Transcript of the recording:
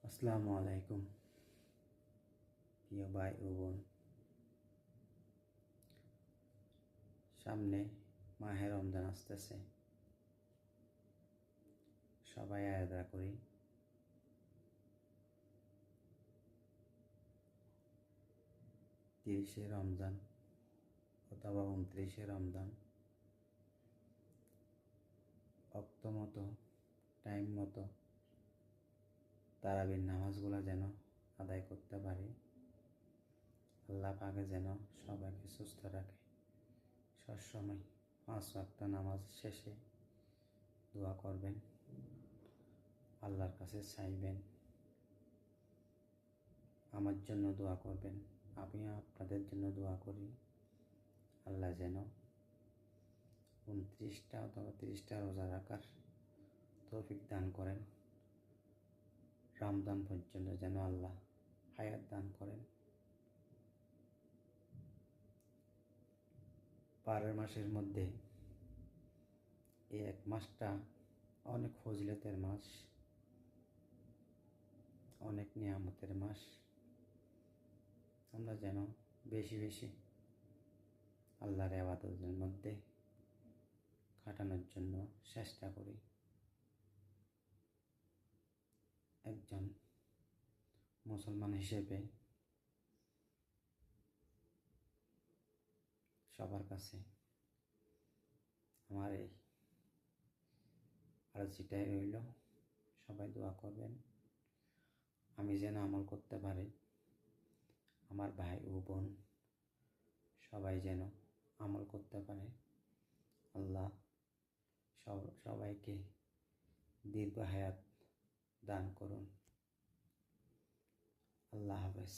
আসসালামু আলাইকুম প্রিয় ভাই ও বোন। সামনে মাহে রমজান আসতেছে, সবাই আলাদা করি। 30শে রমজান অথবা 29শে রমজান অক্ত মতো, টাইম মতো তারাবির নামাজগুলো যেন আদায় করতে পারি। আল্লাহ পাকে যেন সবাইকে সুস্থ রাখে। সবসময় 5 ওয়াক্ত নামাজ শেষে দোয়া করবেন, আল্লাহর কাছে চাইবেন, আমার জন্য দোয়া করবেন, আমি আপনাদের জন্য দোয়া করি। আল্লাহ যেন 29টা অথবা 30টা রোজা রাখার তৌফিক দান করেন। রমজান পর্যন্ত যেন আল্লাহ হায়াত দান করেন। বারো মাসের মধ্যে এই এক মাসটা অনেক ফজিলতের মাস, অনেক নিয়ামতের মাস। আমরা যেন বেশি বেশি আল্লাহর ইবাদতের মধ্যে কাটানোর জন্য চেষ্টা করি। একজন মুসলমান হিসেবে সবার কাছে আমার এই আর্জিটাই রইল, সবাই দোয়া করবেন আমি যেন আমল করতে পারি, আমার ভাই ও বোন সবাই যেন আমল করতে পারে। আল্লাহ সবাইকে দীর্ঘ হায়াত দান করুন। আল্লাহ হাফেজ।